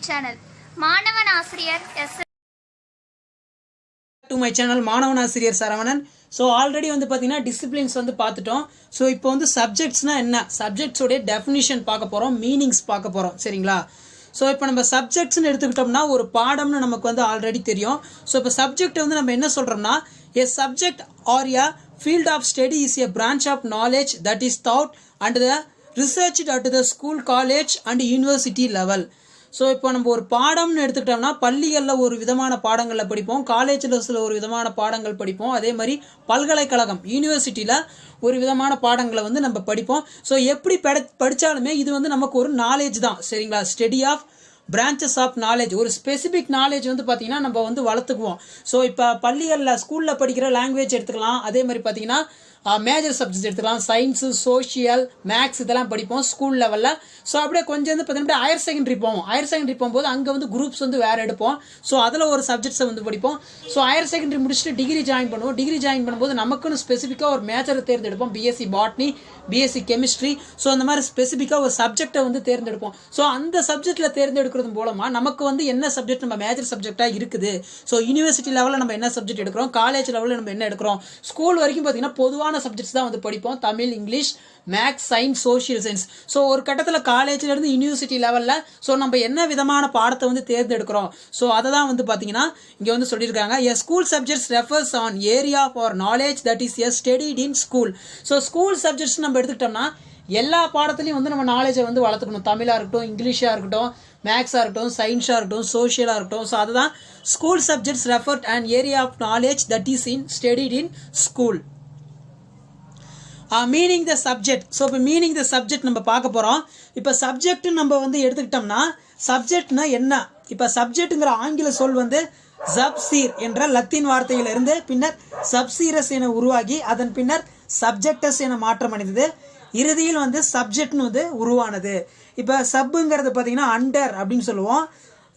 channel. மாணவன் ஆசிரியர் S to my channel மாணவன் ஆசிரியர் சரவணன். ஸோ ஆல்ரெடி வந்து பார்த்தீங்கன்னா டிசிப்ளின்ஸ் வந்து பார்த்துட்டோம். ஸோ இப்போ வந்து சப்ஜெக்ட்ஸ்னா என்ன, சப்ஜெக்ட்ஸோடைய டெஃபினிஷன் பார்க்க போகிறோம், மீனிங்ஸ் பார்க்க போகிறோம். சரிங்களா? ஸோ இப்போ நம்ம சப்ஜெக்ட்ஸ்னு எடுத்துக்கிட்டோம்னா ஒரு பாடம்னு நமக்கு வந்து ஆல்ரெடி தெரியும். ஸோ இப்போ சப்ஜெக்ட் வந்து நம்ம என்ன சொல்கிறோம்னா, a subject or a field of study is a branch of knowledge that is taught and the researched at the school, college and university level. So இப்போ நம்ம ஒரு பாடம்னு எடுத்துக்கிட்டோம்னா பள்ளிகளில் ஒரு விதமான பாடங்களில் படிப்போம், காலேஜில் சில ஒரு விதமான பாடங்கள் படிப்போம், அதே மாதிரி பல்கலைக்கழகம் யூனிவர்சிட்டியில் ஒரு விதமான பாடங்களை வந்து நம்ம படிப்போம். ஸோ எப்படி படித்தாலுமே இது வந்து நமக்கு ஒரு நாலேஜ் தான். சரிங்களா? Study of branches of knowledge, ஒரு ஸ்பெசிஃபிக் நாலேஜ் வந்து பார்த்தீங்கன்னா நம்ம வந்து வளர்த்துக்குவோம். ஸோ இப்போ பள்ளிகளில் ஸ்கூலில் படிக்கிற லாங்குவேஜ் எடுத்துக்கலாம், அதே மாதிரி பார்த்தீங்கன்னா மேஜர் சப்ஜெக்ட் எடுத்துக்கலாம், சயின்ஸு, சோஷியல், மேக்ஸ் இதெல்லாம் படிப்போம் ஸ்கூல் லெவலில். ஸோ அப்படியே கொஞ்சம் வந்து பார்த்தீங்கன்னா ஹையர் செகண்டரி போவோம். ஹையர் செகண்டரி போகும்போது அங்கே வந்து குரூப்ஸ் வந்து வேறு எடுப்போம். ஸோ அதில் ஒரு சப்ஜெக்ட்ஸை வந்து படிப்போம். ஸோ ஹையர் செகண்டரி முடிச்சுட்டு டிகிரி ஜாயின் பண்ணுவோம். டிகிரி ஜாயின் பண்ணும்போது நமக்குன்னு ஸ்பெசிஃபிக்காக ஒரு மேஜரை தேர்ந்தெடுப்போம், BSc botany, BSc chemistry. So அந்த மாதிரி ஸ்பெசிஃபிக்காக ஒரு சப்ஜெக்டை வந்து தேர்ந்தெடுப்போம். ஸோ அந்த சப்ஜெக்டில் தேர்ந்தெடுக்கிறது மூலமாக நமக்கு வந்து என்ன சப்ஜெக்ட் நம்ம மேஜர் சப்ஜெக்டாக இருக்குது, ஸோ யூனிவர்சிட்டி லெவலில் நம்ம என்ன சப்ஜெக்ட் எடுக்கிறோம், காலேஜ் லெவலில் நம்ம என்ன எடுக்கிறோம், ஸ்கூல் வரைக்கும் பார்த்தீங்கன்னா பொதுவான சப்ஜெக்ட்ஸ் தான் வந்து படிப்போம், Tamil, English, maths, science, social science. So ஒரு கட்டத்தில் காலேஜ்லேருந்து யூனிவர்சிட்டி லெவலில் ஸோ நம்ம என்ன விதமான பாடத்தை வந்து தேர்ந்தெடுக்கிறோம், ஸோ அதை தான் வந்து பார்த்தீங்கன்னா இங்கே வந்து சொல்லியிருக்காங்க. A school subjects refers on area for knowledge that is a studied in school. So school subjects நம்ம எடுத்துக்கிட்டோம்னா எல்லா பாடத்துலையும் வந்து நம்ம நாலேஜை வந்து வளர்த்துக்கணும். தமிழாக இருக்கட்டும், இங்கிலீஷாக இருக்கட்டும், மேக்ஸாக இருக்கட்டும், சயின்ஸாக இருக்கட்டும், சோஷியலாக இருக்கட்டும். ஸோ அதுதான் school subjects referred and area of knowledge that is in studied in school. Meaning the subject. So இப்போ மீனிங் த சப்ஜெக்ட் நம்ம பார்க்க போகிறோம். இப்போ சப்ஜெக்ட் நம்ம வந்து எடுத்துக்கிட்டோம்னா சப்ஜெக்ட்னா என்ன, இப்போ சப்ஜெக்ட்டுங்கிற ஆங்கில சொல் வந்து சப்சீர் என்ற லத்தீன் வார்த்தையிலிருந்து பின்னர் சப்சீரஸ் என உருவாகி அதன் பின்னர் சப்ஜெக்டஸ் என மாற்றம் அடைந்தது. இறுதியில் வந்து சப்ஜெக்ட்னு வந்து உருவானது. இப்போ சப்புங்கிறது பார்த்தீங்கன்னா அண்டர் அப்படின்னு சொல்லுவோம்,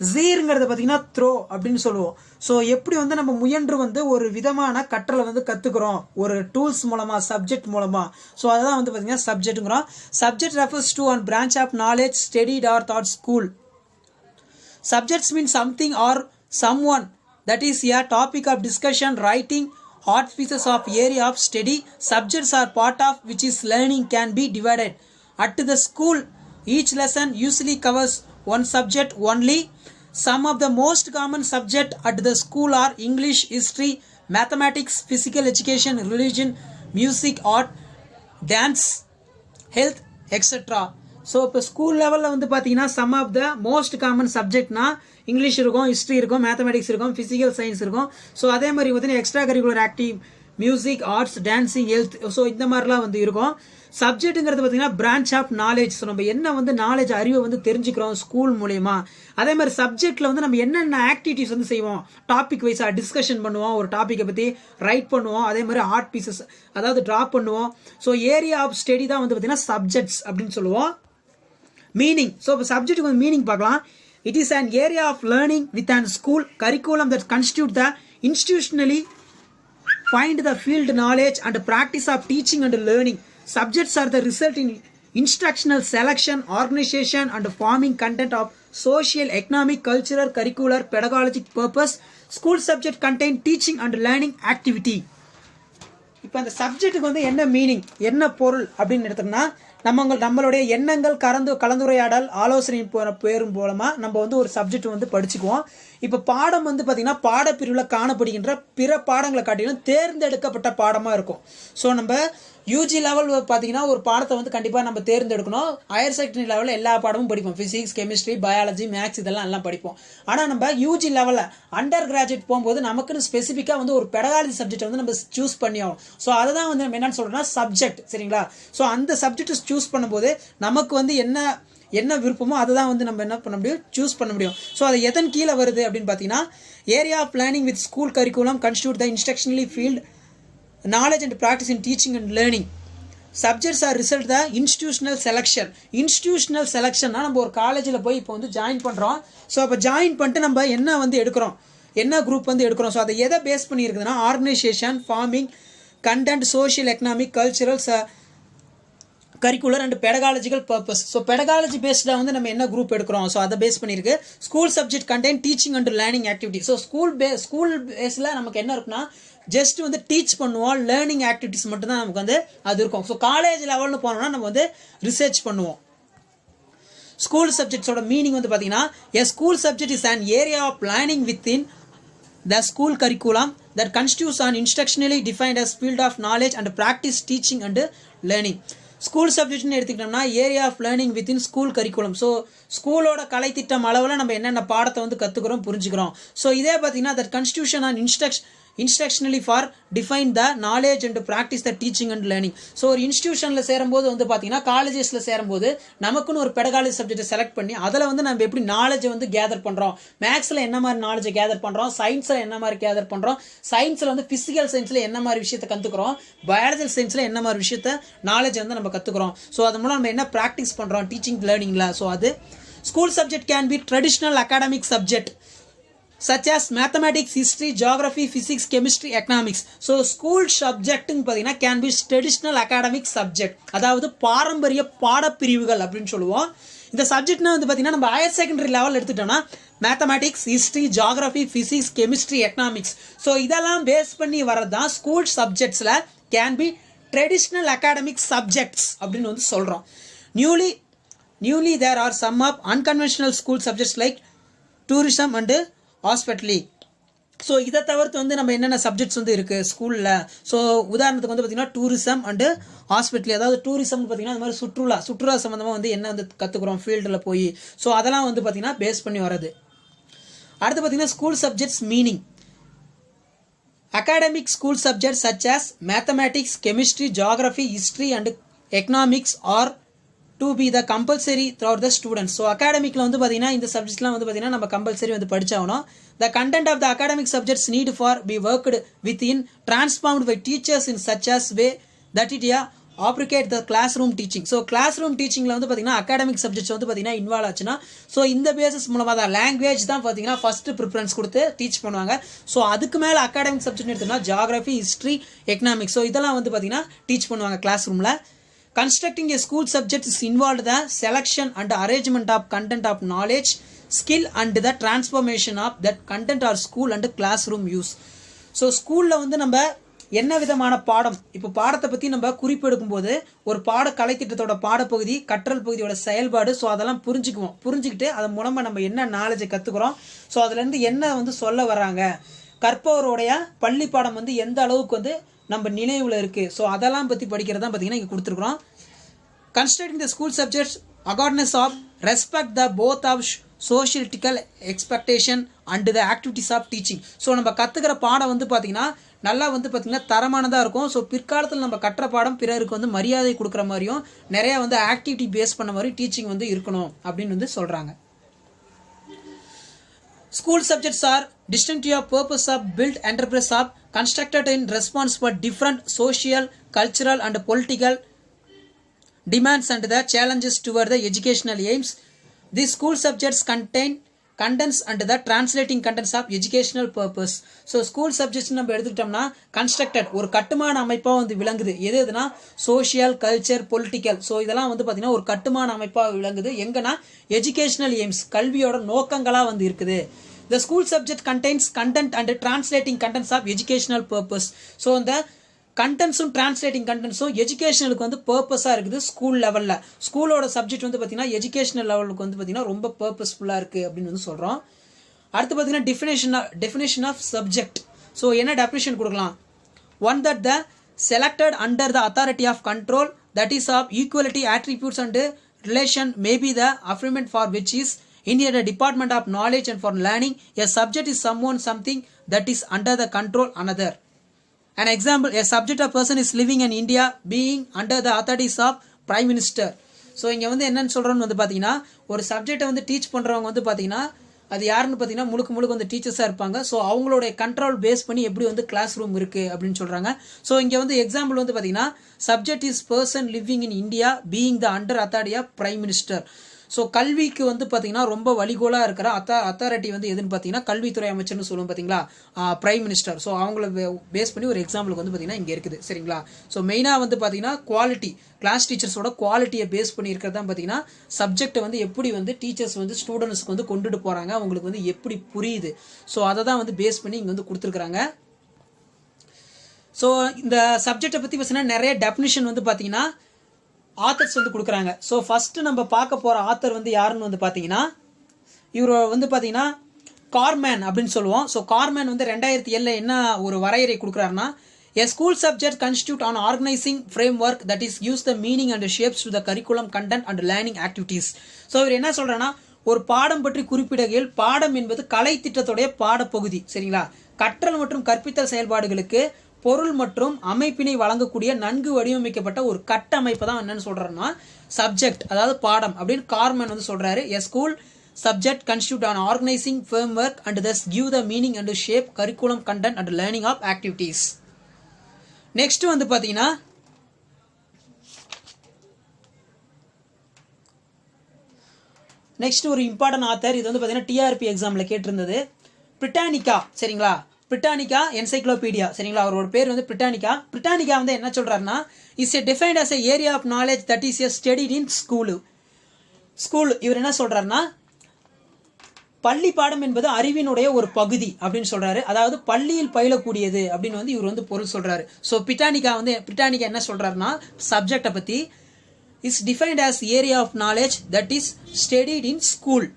ஜீருங்கிறது பார்த்தீங்கன்னா த்ரோ அப்படின்னு சொல்லுவோம். ஸோ எப்படி வந்து நம்ம முயன்று வந்து ஒரு விதமான கற்றலை வந்து கற்றுக்குறோம் ஒரு டூல்ஸ் மூலமாக, சப்ஜெக்ட் மூலமாக. ஸோ அதுதான் வந்து பார்த்தீங்கன்னா சப்ஜெக்ட்டுங்கிறோம். Subject refers to one branch of knowledge studied or taught school. Subjects mean something or someone that is a topic of discussion, writing, art pieces of area of study. Subjects are part of which is learning can be divided. At the school, each lesson usually covers one subject only. Some of the most common subjects at the school are English, history, mathematics, physical education, religion, music, art, dance, health, etc. So இப்போ school லெவலில் வந்து பார்த்தீங்கன்னா some of the most common சப்ஜெக்ட்னா English இருக்கும், history இருக்கும், mathematics இருக்கும், physical science இருக்கும். So அதே மாதிரி பார்த்தீங்கன்னா extra curricular active, music, arts, dancing, health. So இந்த மாதிரிலாம் வந்து இருக்கும். சப்ஜெக்ட்டுங்கிறது பார்த்தீங்கன்னா பிரான்ச் ஆஃப் நாலேஜ். ஸோ நம்ம என்ன வந்து நாலேஜ், அறிவை வந்து தெரிஞ்சுக்கிறோம் ஸ்கூல் மூலயமா. அதே மாதிரி சப்ஜெக்டில் வந்து நம்ம என்னென்ன ஆக்டிவிட்டிஸ் வந்து செய்வோம், டாபிக் வைஸாக டிஸ்கஷன் பண்ணுவோம், ஒரு டாப்பிக்கை பற்றி ரைட் பண்ணுவோம், அதே மாதிரி ஆர்ட் பீசஸ் அதாவது ட்ரா பண்ணுவோம். ஸோ ஏரியா ஆஃப் ஸ்டடி தான் வந்து பார்த்தீங்கன்னா சப்ஜெக்ட்ஸ் அப்படின்னு சொல்லுவோம். மீனிங். ஸோ இப்போ சப்ஜெக்ட்டுக்கு வந்து மீனிங் பார்க்கலாம். It is an area of learning with an school curriculum that constitute the institutionally find the field knowledge and practice of teaching and learning. Subjects are the result in instructional selection, organization and forming content of social, economic, cultural, curricular, pedagogic purpose. School subject contain teaching and learning activity. இப்போ அந்த சப்ஜெக்ட்டுக்கு வந்து என்ன meaning, என்ன பொருள் அப்படின்னு எடுத்தோம்னா நம்மளுடைய எண்ணங்கள் கலந்துரையாடல், ஆலோசனை பேரும் மூலமாக நம்ம வந்து ஒரு சப்ஜெக்ட் வந்து படிச்சுக்குவோம். இப்போ பாடம் வந்து பார்த்தீங்கன்னா பாடப்பிரிவில் காணப்படுகின்ற பிற பாடங்களை காட்டிலும் தேர்ந்தெடுக்கப்பட்ட பாடமாக இருக்கும். ஸோ நம்ம யூஜி லெவல் பார்த்தீங்கன்னா ஒரு பாடத்தை வந்து கண்டிப்பாக நம்ம தேர்ந்தெடுக்கணும். ஹையர் செகண்டரி லெவலில் எல்லா பாடமும் படிப்போம், ஃபிசிக்ஸ், கெமிஸ்ட்ரி, பயாலஜி, மேக்ஸ் இதெல்லாம் எல்லாம் படிப்போம். ஆனால் நம்ம யூஜி லெவலில் அண்டர் கிராஜுவேட் போகும்போது நமக்குன்னு ஸ்பெசிஃபிக்காக வந்து ஒரு பெடகாலஜி சப்ஜெக்ட் வந்து நம்ம சூஸ் பண்ணி ஆகும். ஸோ அதை தான் வந்து நம்ம என்னன்னு சொல்கிறோம்னா சப்ஜெக்ட். சரிங்களா? ஸோ அந்த சப்ஜெக்ட் சூஸ் பண்ணும்போது நமக்கு வந்து என்ன விருப்பமோ அதை தான் வந்து நம்ம என்ன பண்ண முடியும், சூஸ் பண்ண முடியும். ஸோ அது எதன் கீழே வருது அப்படின்னு பார்த்தீங்கன்னா area of learning with school curriculum constitute the instructionally field knowledge and practice in teaching and learning. Subjects are result the institutional selection. Institutional selection நம்ம ஒரு காலேஜில் போய் இப்போ வந்து ஜாயின் பண்ணுறோம். ஸோ அப்போ ஜாயின் பண்ணிட்டு நம்ம என்ன வந்து எடுக்கிறோம், என்ன குரூப் வந்து எடுக்கிறோம். ஸோ அதை எதை பேஸ் பண்ணியிருக்குதுன்னா organisation, forming, content, social, economic, cultural, curricular and pedagogical purpose. So pedagogy பேஸ்டாக வந்து நம்ம என்ன குரூப் எடுக்கிறோம், ஸோ அதை பேஸ் பண்ணியிருக்கு. School subject contain teaching and learning activity. So school பேஸில் நமக்கு என்ன இருக்குன்னா ஜஸ்ட் வந்து டீச் பண்ணுவோம், லேர்னிங் ஆக்டிவிட்டிஸ் மட்டும்தான் நமக்கு வந்து அது இருக்கும். ஸோ காலேஜ் லெவல்னு போனோம்னா நம்ம வந்து ரிசர்ச் பண்ணுவோம். ஸ்கூல் சப்ஜெக்ட்ஸோட மீனிங் வந்து பார்த்தீங்கன்னா a school subject is an area of learning within the school curriculum that constitutes an instructionally defined as field of knowledge and practice teaching and learning. School சப்ஜெக்ட்னு எடுத்துக்கிட்டோம்னா area of learning within school curriculum. So ஸ்கூலோட கலைத்திட்டம் அளவில் நம்ம என்னென்ன பாடத்தை வந்து கற்றுக்கிறோம் புரிஞ்சுக்கிறோம். ஸோ இதே பார்த்தீங்கன்னா that constitution and instructionally for define the knowledge and practice the teaching and learning. So ஒரு இன்ஸ்டியூஷனில் சேரும்போது வந்து பார்த்தீங்கன்னா காலேஜஸில் சேரும்போது நமக்குன்னு ஒரு பெடகாலஜி சப்ஜெக்டை செலக்ட் பண்ணி அதில் வந்து நம்ம எப்படி நாலேஜை வந்து கேதர் பண்ணுறோம், மேக்ஸில் என்ன மாதிரி நாலேஜை கேதர் பண்ணுறோம், சயின்ஸில் என்ன மாதிரி கேதர் பண்ணுறோம், சயின்ஸில் வந்து ஃபிசிக்கல் சயின்ஸில் என்ன மாதிரி விஷயத்தை கற்றுக்குறோம், பயாலஜிக்கல் சயின்ஸில் என்ன மாதிரி விஷயத்தை நாலேஜ் வந்து நம்ம கற்றுக்குறோம். ஸோ அது மூலம் நம்ம என்ன ப்ராக்டிஸ் பண்ணுறோம் டீச்சிங் லேர்னிங்கில். ஸோ அது school subject can be traditional academic subject such as mathematics, history, geography, physics, chemistry, economics. So school subject பார்த்தீங்கன்னா can be traditional academic subject, அதாவது பாரம்பரிய பாடப்பிரிவுகள் அப்படின்னு சொல்லுவோம். இந்த சப்ஜெக்ட்னா வந்து பார்த்தீங்கன்னா நம்ம ஹையர் செகண்டரி லெவல் எடுத்துட்டோம்னா mathematics, history, geography, physics, chemistry, economics. So இதெல்லாம் பேஸ் பண்ணி வரது தான் ஸ்கூல் சப்ஜெக்ட்ஸில் can be traditional academic subjects அப்படின்னு வந்து சொல்கிறோம். Newly there are some of unconventional school subjects like tourism and hospitality. So இதை தவிர்த்து வந்து நம்ம என்னென்ன சப்ஜெக்ட்ஸ் வந்து இருக்குது ஸ்கூலில். ஸோ உதாரணத்துக்கு வந்து பார்த்திங்கன்னா டூரிசம் அண்டு ஹாஸ்பிட்டலி. அதாவது டூரிசம்னு பார்த்திங்கன்னா இந்த மாதிரி சுற்றுலா சம்மந்தமாக வந்து என்ன வந்து கற்றுக்குறோம் ஃபீல்டில் போய். ஸோ அதெல்லாம் வந்து பார்த்திங்கன்னா பேஸ் பண்ணி வர்றது. அடுத்து பார்த்திங்கன்னா school subjects meaning. Academic school subjects such as mathematics, chemistry, geography, history and economics are to be the compulsory throughout the students. So academicல வந்து பார்த்தீங்கன்னா இந்த சப்ஜெக்ட்ஸ்லாம் வந்து பார்த்தீங்கன்னா நம்ம கம்பல்சரி வந்து படிச்சாகணும். The content of the academic subjects need for be worked within transformed by teachers in such as way that it applicate the classroom teaching. So classroom டீச்சிங்கில் வந்து பார்த்தீங்கன்னா அகாடமிக் சப்ஜெக்ட்ஸ் வந்து பார்த்தீங்கன்னா இன்வால்வ் ஆச்சுன்னா so இந்த basis மூலமாக தான் language தான் பார்த்தீங்கன்னா ஃபஸ்ட்டு ப்ரிஃபரன்ஸ் கொடுத்து டீச் பண்ணுவாங்க. ஸோ அதுக்கு மேலே அகாடமிக் சப்ஜெக்ட் எடுத்தோம்னா ஜியாகிரபி, ஹிஸ்ட்ரி, எக்கனாமிக்ஸ். ஸோ இதெல்லாம் வந்து பார்த்தீங்கன்னா டீச் பண்ணுவாங்க கிளாஸ் ரூமில். Constructing a school subject is involved the selection and arrangement of content of knowledge, skill and the transformation of that content or school and classroom use. So ஸ்கூலில் வந்து நம்ம என்ன விதமான பாடம், இப்போ பாடத்தை பற்றி நம்ம குறிப்பெடுக்கும் போது ஒரு பாட கலைத்திட்டத்தோட பாடப்பகுதி, கற்றல் பகுதியோட செயல்பாடு, ஸோ அதெல்லாம் புரிஞ்சுக்கிட்டு அதன் மூலமாக நம்ம என்ன நாலேஜை கற்றுக்குறோம், ஸோ அதுலேருந்து என்ன வந்து சொல்ல வர்றாங்க, கற்பவருடைய பள்ளி பாடம் வந்து எந்த அளவுக்கு வந்து நம்ம நினைவில் இருக்குது, ஸோ அதெல்லாம் பற்றி படிக்கிறது தான் பார்த்தீங்கன்னா இங்கே கொடுத்துருக்குறோம். Constructing the school subjects accordance of respect the both of sociopolitical expectation and the activities of teaching. So நம்ம கற்றுக்கிற பாடம் வந்து பார்த்திங்கன்னா நல்லா வந்து பார்த்திங்கன்னா தரமானதாக இருக்கும். ஸோ பிற்காலத்தில் நம்ம கற்ற பாடம் பிறருக்கு வந்து மரியாதை கொடுக்குற மாதிரியும் நிறையா வந்து ஆக்டிவிட்டி பேஸ் பண்ண மாதிரி டீச்சிங் வந்து இருக்கணும் அப்படின்னு வந்து சொல்கிறாங்க. School subjects are distinctive of purpose of built enterprise of constructed in response for different social, cultural and political demands and the challenges toward the educational aims. These school subjects condense and the translating contents of educational purpose. So school subjects நம்ம எடுத்துக்கிட்டோம்னா constructed ஒரு கட்டுமான அமைப்பாக வந்து விளங்குது. எதுனா social, culture, political. So இதெல்லாம் வந்து பார்த்தீங்கன்னா ஒரு கட்டுமான அமைப்பாக விளங்குது. எங்கன்னா எஜுகேஷனல் எய்ம்ஸ் கல்வியோட நோக்கங்களாக வந்து இருக்குது. The school subject contains content and translating contents of educational purpose. So இந்த கண்டென்ட்ஸும் டிரான்ஸ்லேட்டிங் கண்டென்ட்ஸும் எஜுகேஷனுக்கு வந்து பர்பஸாக இருக்குது ஸ்கூல் லெவலில். ஸ்கூலோட சப்ஜெக்ட் வந்து பார்த்தீங்கன்னா எஜுகேஷனல் லெவலுக்கு வந்து பார்த்தீங்கன்னா ரொம்ப பர்பஸ்ஃபுல்லாக இருக்குது அப்படின்னு வந்து சொல்கிறோம். அடுத்து பார்த்தீங்கன்னா டெஃபினேஷன் ஆஃப் சப்ஜெக்ட். ஸோ என்ன டெஃபினேஷன் கொடுக்கலாம்? One that the selected under the authority of control that is of equality attributes and relation may be the affirmation for which is in a department of knowledge and for learning a subject is something that is under the control another. An example, a subject of person is living in India being under the authorities of Prime Minister. So இங்கே வந்து என்னென்னு சொல்கிறோன்னு வந்து பார்த்தீங்கன்னா ஒரு சப்ஜெக்டை வந்து teach பண்ணுறவங்க வந்து பார்த்தீங்கன்னா அது யாருன்னு பார்த்தீங்கன்னா முழுக்க வந்து டீச்சர்ஸாக இருப்பாங்க. ஸோ அவங்களுடைய கண்ட்ரோல் பேஸ் பண்ணி எப்படி வந்து கிளாஸ் ரூம் இருக்குது அப்படின்னு சொல்கிறாங்க. ஸோ இங்கே வந்து எக்ஸாம்பிள் வந்து பார்த்தீங்கன்னா subject is person living in India being the under authority of prime minister. So கல்விக்கு வந்து பார்த்தீங்கன்னா ரொம்ப வழிகோலாக இருக்கிற அத்தாரிட்டி வந்து எதுன்னு பார்த்தீங்கன்னா கல்வித்துறை அமைச்சர்னு சொல்லுவோம் பார்த்தீங்களா, பிரைம் மினிஸ்டர். ஸோ அவங்கள பேஸ் பண்ணி ஒரு எக்ஸாம்பிளுக்கு வந்து பார்த்தீங்கன்னா இங்கே இருக்குது. சரிங்களா, ஸோ மெயினாக வந்து பார்த்தீங்கன்னா குவாலிட்டி, கிளாஸ் டீச்சர்ஸோட குவாலிட்டியை பேஸ் பண்ணி இருக்கிறது தான் பார்த்தீங்கன்னா சப்ஜெக்டை வந்து எப்படி வந்து டீச்சர்ஸ் வந்து ஸ்டூடெண்ட்ஸ்க்கு வந்து கொண்டுட்டு போகிறாங்க, அவங்களுக்கு வந்து எப்படி புரியுது, ஸோ அதை தான் வந்து பேஸ் பண்ணி இங்கே வந்து கொடுத்துருக்குறாங்க. ஸோ இந்த சப்ஜெக்டை பற்றி பார்த்தீங்கன்னா நிறைய டெஃபினிஷன் வந்து பார்த்தீங்கன்னா ஆத்தர்ஸ் வந்து கொடுக்குறாங்க. ஸோ ஃபஸ்ட்டு நம்ம பார்க்க போகிற ஆத்தர் வந்து யாருன்னு வந்து பார்த்தீங்கன்னா இவர் வந்து பார்த்தீங்கன்னா கார்மேன் அப்படின்னு சொல்லுவோம். ஸோ கார்மேன் வந்து 2007 என்ன ஒரு வரையறை கொடுக்குறாருன்னா, a school subject constitute an organizing framework that is use the meaning and shapes to the curriculum content and learning activities. So இவர் என்ன சொல்கிறேன்னா, ஒரு பாடம் பற்றி குறிப்பிடுகையில் பாடம் என்பது கலை திட்டத்துடைய பாடப்பகுதி. சரிங்களா, கற்றல் மற்றும் கற்பித்தல் செயல்பாடுகளுக்கு பொருள் மற்றும் அமைப்பினை வழங்கக்கூடிய நன்கு வடிவமைக்கப்பட்ட ஒரு கட்டமைப்பு தான் என்னன்னு சொல்றாருன்னா சப்ஜெக்ட், அதாவது பாடம் அப்படின்னு கார்மன் வந்து சொல்றாரு. A school subject constitute an organising framework and thus give the meaning and shape curriculum content and learning of activities. Next வந்து பாத்தீங்கன்னா நெக்ஸ்ட் ஒரு இம்பார்ட்டன்ட் ஆத்தர், இது வந்து பாத்தீங்கன்னா டிஆர்பி எக்ஸாம்ல கேட்டிருந்தது, பிரிட்டானிகா. சரிங்களா, பிரிட்டானிகா என்சைக்ளோபீடியா. சரிங்களா, அவரோட பேர் வந்து பிரிட்டானிகா. பிரிட்டானிகா வந்து என்ன சொல்றாருன்னா, is a defined as a area of knowledge that is a studied in school. இவர் என்ன சொல்றாருன்னா, பள்ளி பாடம் என்பது அறிவினுடைய ஒரு பகுதி அப்படின்னு சொல்றாரு, அதாவது பள்ளியில் பயிலக்கூடியது அப்படின்னு வந்து இவர் வந்து பொருள் சொல்றாரு. ஸோ பிரிட்டானிகா என்ன சொல்றாருன்னா, சப்ஜெக்டை பத்தி is defined as area of knowledge that is studied in school.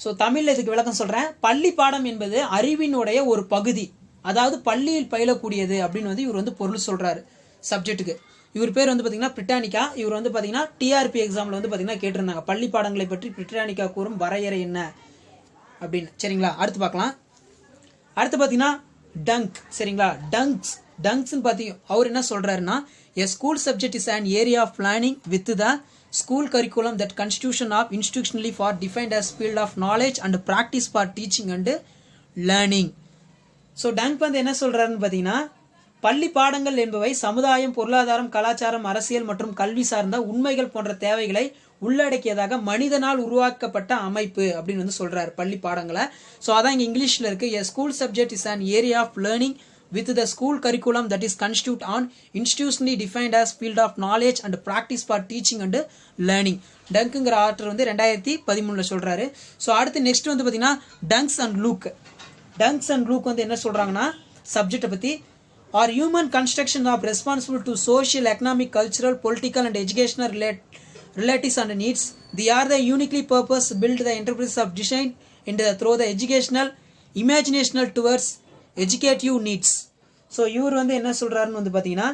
So தமிழில் இதுக்கு விளக்கம் சொல்கிறேன். பள்ளி பாடம் என்பது அறிவினுடைய ஒரு பகுதி, அதாவது பள்ளியில் பயிலக்கூடியது அப்படின்னு வந்து இவர் வந்து பொருள் சொல்கிறாரு சப்ஜெக்ட்டுக்கு. இவர் பேர் வந்து பார்த்தீங்கன்னா பிரிட்டானிகா. இவர் வந்து பார்த்தீங்கன்னா டிஆர்பி எக்ஸாமில் வந்து பார்த்தீங்கன்னா கேட்டிருந்தாங்க, பள்ளி பாடங்களை பற்றி பிரிட்டானிகா கூறும் வரையறை என்ன அப்படின்னு. சரிங்களா, அடுத்து பார்க்கலாம். அடுத்து பார்த்தீங்கன்னா டங்க். சரிங்களா, டங்க்ஸ்ன்னு பார்த்தீங்க அவர் என்ன சொல்கிறாருன்னா, a school subject is an area of planning with the school curriculum that constitution of institutionally for defined as field of knowledge and practice for teaching and learning. So டங்க் வந்து என்ன சொல்றாருன்னு பார்த்தீங்கன்னா, பள்ளி பாடங்கள் என்பவை சமுதாயம், பொருளாதாரம், கலாச்சாரம், அரசியல் மற்றும் கல்வி சார்ந்த உண்மைகள் போன்ற தேவைகளை உள்ளடக்கியதாக மனிதனால் உருவாக்கப்பட்ட அமைப்பு அப்படின்னு வந்து சொல்றாரு பள்ளி பாடங்களை. ஸோ அதான் இங்கே இங்கிலீஷில் இருக்கு, a school subject is an area of learning with the school curriculum that is constitute on institutionally defined as field of knowledge and practice for teaching and learning. டங்க்குங்கிற ஆர்டர் வந்து 2013 சொல்றாரு. ஸோ அடுத்து next வந்து பார்த்தீங்கன்னா thanks and லூக் வந்து என்ன சொல்றாங்கன்னா, சப்ஜெக்டை பற்றி are human construction of responsible to social, economic, cultural, political and educational relatives and needs. They are the uniquely purpose build the enterprise of design into through the educational imaginational towards educative needs. So இவர் வந்து என்ன சொல்றாருன்னு வந்து பார்த்தீங்கன்னா,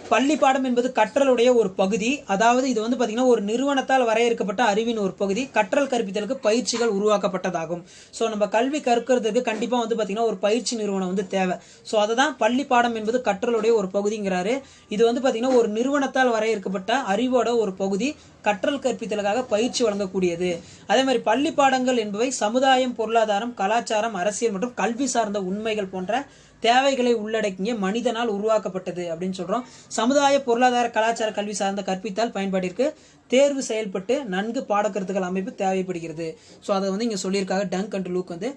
பள்ளி பாடம் என்பது கற்றலுடைய ஒரு பகுதி, அதாவது இது வந்து பார்த்தீங்கன்னா ஒரு நிறுவனத்தால் வரையறுக்கப்பட்ட அறிவின் ஒரு பகுதி, கற்றல் கற்பித்தலுக்கு பயிற்சிகள் உருவாக்கப்பட்டதாகும். ஸோ நம்ம கல்வி கற்கிறதுக்கு கண்டிப்பாக வந்து பார்த்தீங்கன்னா ஒரு பயிற்சி நிறுவனம் வந்து தேவை. ஸோ அதை தான் பள்ளி பாடம் என்பது கற்றலுடைய ஒரு பகுதிங்கிறாரு. இது வந்து பார்த்தீங்கன்னா ஒரு நிறுவனத்தால் வரையறுக்கப்பட்ட அறிவோட ஒரு பகுதி, கற்றல் கற்பித்தலுக்காக பயிற்சி வழங்கக்கூடியது. அதே மாதிரி பள்ளி பாடங்கள் என்பவை சமுதாயம், பொருளாதாரம், கலாச்சாரம், அரசியல் மற்றும் கல்வி சார்ந்த உண்மைகள் போன்ற தேவைகளை உள்ளடக்கிய மனிதனால் உருவாக்கப்பட்டது அப்படின்னு சொல்றோம். சமுதாய, பொருளாதார, கலாச்சார, கல்வி சார்ந்த கற்பித்தால் பயன்பாட்டிற்கு தேர்வு செயல்பட்டு நன்கு பாடக்கருத்துக்கள் அமைப்பு தேவைப்படுகிறது. ஸோ அதை வந்து இங்கே சொல்லியிருக்காங்க டங்க் அண்ட் லூக் வந்து.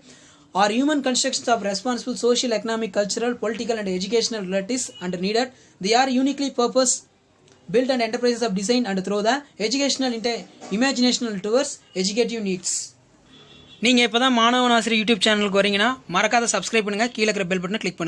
Are human constructions of responsible social, economic, cultural, political and educational relatives and needed. They are uniquely purpose built and enterprises of design and through the educational imaginational towards educative needs. நீங்கள் இப்போ தான் மாணவன் ஆசிரியர் YouTube சேனலுக்கு வரீங்கன்னா மறக்காத subscribe பண்ணுங்கள், கீழே இருக்கிற பெல் பட்டனை கிளிக் பண்ணுங்கள்.